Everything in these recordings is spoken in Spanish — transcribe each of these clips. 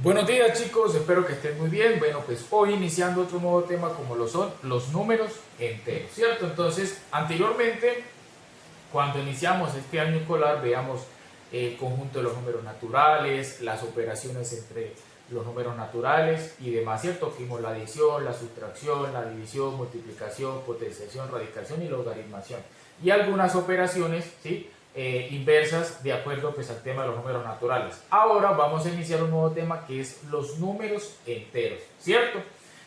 Buenos días chicos, espero que estén muy bien. Bueno, pues hoy iniciando otro nuevo tema como lo son los números enteros, ¿cierto? Entonces, anteriormente, cuando iniciamos este año escolar, veamos el conjunto de los números naturales, las operaciones entre los números naturales y demás, ¿cierto? Vimos la adición, la sustracción, la división, multiplicación, potenciación, radicación y logaritmación. Y algunas operaciones, ¿sí? Inversas de acuerdo pues, al tema de los números naturales. Ahora vamos a iniciar un nuevo tema que es los números enteros, ¿cierto?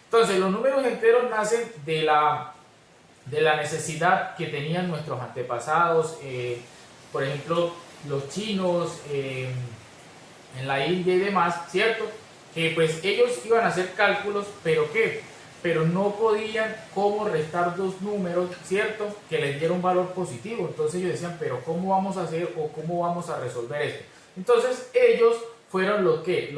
Entonces, los números enteros nacen de la necesidad que tenían nuestros antepasados, por ejemplo, los chinos en la India y demás, ¿cierto? Que pues ellos iban a hacer cálculos, pero ¿qué? Pero no podían cómo restar dos números, ¿cierto? Que les diera un valor positivo. Entonces ellos decían, pero ¿cómo vamos a hacer o cómo vamos a resolver esto? Entonces ellos fueron los que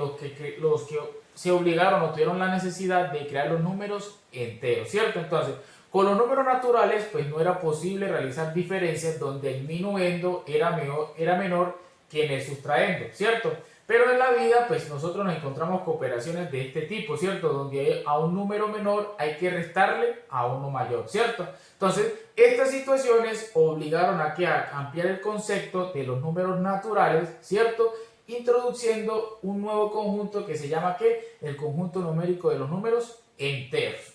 se obligaron o tuvieron la necesidad de crear los números enteros, ¿cierto? Entonces, con los números naturales, pues no era posible realizar diferencias donde el minuendo era menor que en el sustraendo, ¿cierto? Pero en la vida, pues nosotros nos encontramos con operaciones de este tipo, ¿cierto? Donde a un número menor hay que restarle a uno mayor, ¿cierto? Entonces, estas situaciones obligaron a ampliar el concepto de los números naturales, ¿cierto? Introduciendo un nuevo conjunto que se llama ¿qué? El conjunto numérico de los números enteros.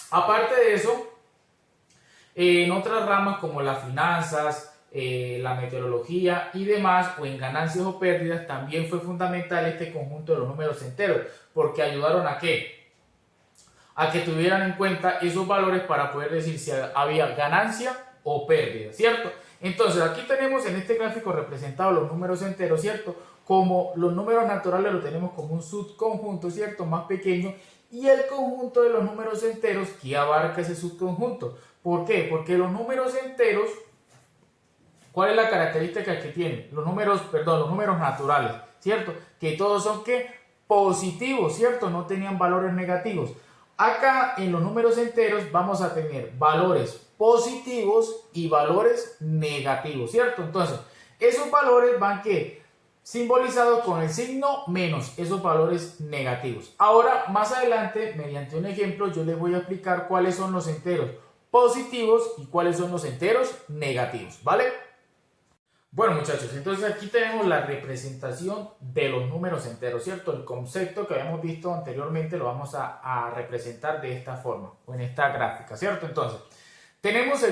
Aparte de eso, en otras ramas como las finanzas, la meteorología y demás, o en ganancias o pérdidas, también fue fundamental este conjunto de los números enteros, porque ayudaron a ¿qué? A que tuvieran en cuenta esos valores para poder decir si había ganancia o pérdida, ¿cierto? Entonces, aquí tenemos en este gráfico representados los números enteros, ¿cierto? Como los números naturales lo tenemos como un subconjunto, ¿cierto? Más pequeño, y el conjunto de los números enteros que abarca ese subconjunto. ¿Por qué? Porque los números enteros, ¿cuál es la característica que tienen? Los números naturales, ¿cierto? Que todos son ¿qué? Positivos, ¿cierto? No tenían valores negativos. Acá en los números enteros vamos a tener valores positivos y valores negativos, ¿cierto? Entonces, esos valores van ¿qué? Simbolizados con el signo menos, esos valores negativos. Ahora, más adelante, mediante un ejemplo, yo les voy a explicar cuáles son los enteros positivos y cuáles son los enteros negativos, ¿vale? Bueno muchachos, entonces aquí tenemos la representación de los números enteros, ¿cierto? El concepto que habíamos visto anteriormente lo vamos a representar de esta forma, o en esta gráfica, ¿cierto? Entonces, tenemos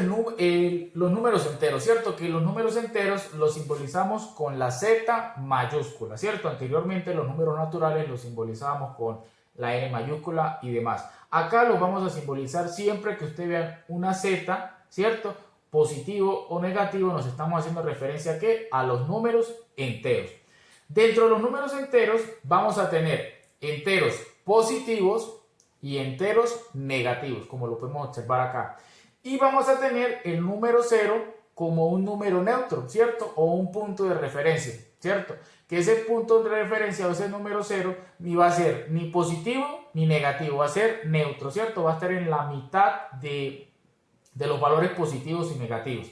los números enteros, ¿cierto? Que los números enteros los simbolizamos con la Z mayúscula, ¿cierto? Anteriormente los números naturales los simbolizábamos con la N mayúscula y demás. Acá los vamos a simbolizar siempre que usted vea una Z, ¿cierto? Positivo o negativo, nos estamos haciendo referencia ¿a qué? A los números enteros. Dentro de los números enteros vamos a tener enteros positivos y enteros negativos, como lo podemos observar acá. Y vamos a tener el número 0 como un número neutro, ¿cierto? O un punto de referencia, ¿cierto? Que ese punto de referencia o ese número 0 ni va a ser ni positivo ni negativo, va a ser neutro, ¿cierto? Va a estar en la mitad de los valores positivos y negativos.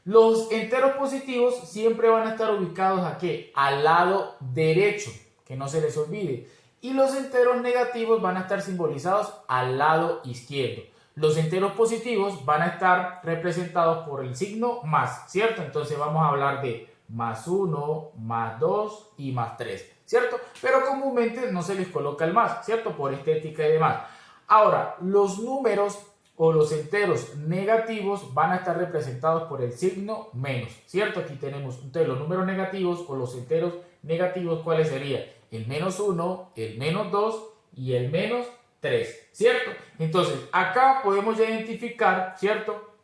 Los enteros positivos siempre van a estar ubicados aquí, al lado derecho, que no se les olvide. Y los enteros negativos van a estar simbolizados al lado izquierdo. Los enteros positivos van a estar representados por el signo más, ¿cierto? Entonces vamos a hablar de más 1, más 2 y más 3, ¿cierto? Pero comúnmente no se les coloca el más, ¿cierto? Por estética y demás. Ahora, los números o los enteros negativos van a estar representados por el signo menos, ¿cierto? Aquí tenemos entonces los números negativos o los enteros negativos, ¿cuáles serían? El menos 1, el menos 2 y el menos 3, ¿cierto? Entonces, acá podemos ya identificar, ¿cierto?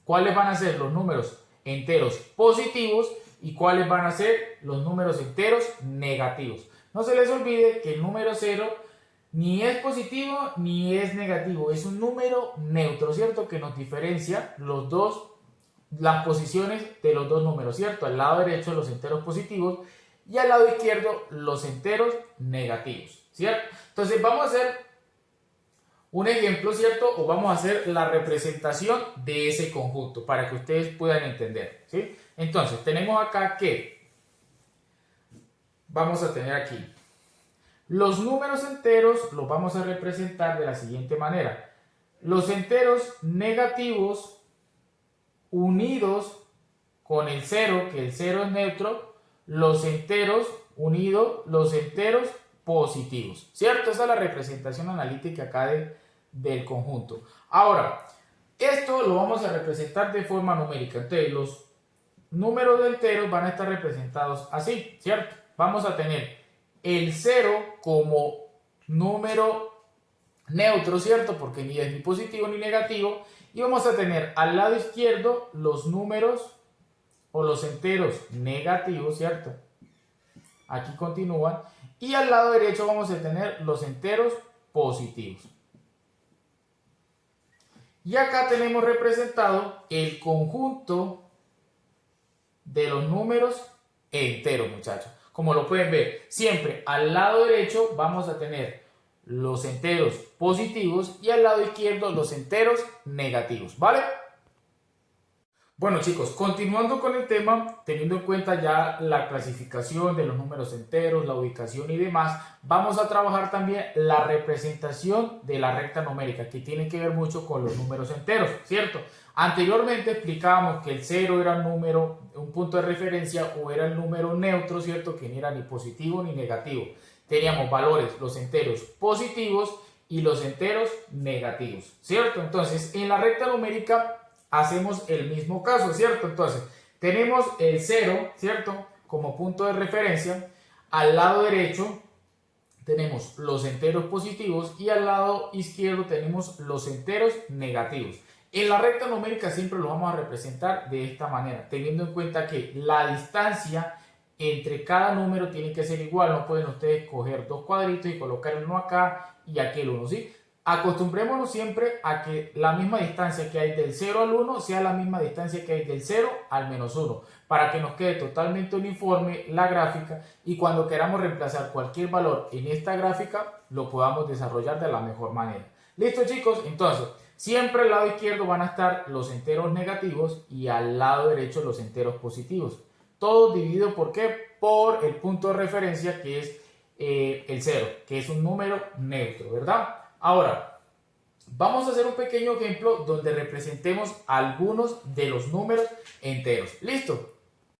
¿Cuáles van a ser los números enteros positivos y cuáles van a ser los números enteros negativos? No se les olvide que el número 0 ni es positivo ni es negativo, es un número neutro, ¿cierto? Que nos diferencia las posiciones de los dos números, ¿cierto? Al lado derecho los enteros positivos y al lado izquierdo los enteros negativos, ¿cierto? Entonces vamos a hacer un ejemplo, ¿cierto? O vamos a hacer la representación de ese conjunto para que ustedes puedan entender, ¿sí? Entonces tenemos acá que vamos a tener aquí Los números enteros los vamos a representar de la siguiente manera. Los enteros negativos unidos con el 0, que el 0 es neutro, los enteros unidos, los enteros positivos, ¿cierto? Esa es la representación analítica acá del conjunto. Ahora, esto lo vamos a representar de forma numérica. Entonces, los números enteros van a estar representados así, ¿cierto? Vamos a tener el 0 como número neutro, ¿cierto? Porque ni es ni positivo ni negativo. Y vamos a tener al lado izquierdo los números o los enteros negativos, ¿cierto? Aquí continúan. Y al lado derecho vamos a tener los enteros positivos. Y acá tenemos representado el conjunto de los números enteros, muchachos. Como lo pueden ver, siempre al lado derecho vamos a tener los enteros positivos y al lado izquierdo los enteros negativos, ¿vale? Bueno chicos, continuando con el tema, teniendo en cuenta ya la clasificación de los números enteros, la ubicación y demás, vamos a trabajar también la representación de la recta numérica, que tiene que ver mucho con los números enteros, ¿cierto? Anteriormente explicábamos que el 0 era un número, un punto de referencia o era el número neutro, ¿cierto? Que ni era ni positivo ni negativo. Teníamos valores, los enteros positivos y los enteros negativos, ¿cierto? Entonces, en la recta numérica hacemos el mismo caso, ¿cierto? Entonces, tenemos el 0, ¿cierto? Como punto de referencia. Al lado derecho tenemos los enteros positivos y al lado izquierdo tenemos los enteros negativos. En la recta numérica siempre lo vamos a representar de esta manera, teniendo en cuenta que la distancia entre cada número tiene que ser igual. No pueden ustedes coger dos cuadritos y colocar uno acá y aquel uno, ¿sí? Acostumbrémonos siempre a que la misma distancia que hay del 0 al 1 sea la misma distancia que hay del 0 al menos 1, para que nos quede totalmente uniforme la gráfica y cuando queramos reemplazar cualquier valor en esta gráfica lo podamos desarrollar de la mejor manera. ¿Listo chicos? Entonces, siempre al lado izquierdo van a estar los enteros negativos y al lado derecho los enteros positivos. Todo dividido ¿por qué? Por el punto de referencia que es el 0, que es un número neutro, ¿verdad? Ahora, vamos a hacer un pequeño ejemplo donde representemos algunos de los números enteros. ¿Listo?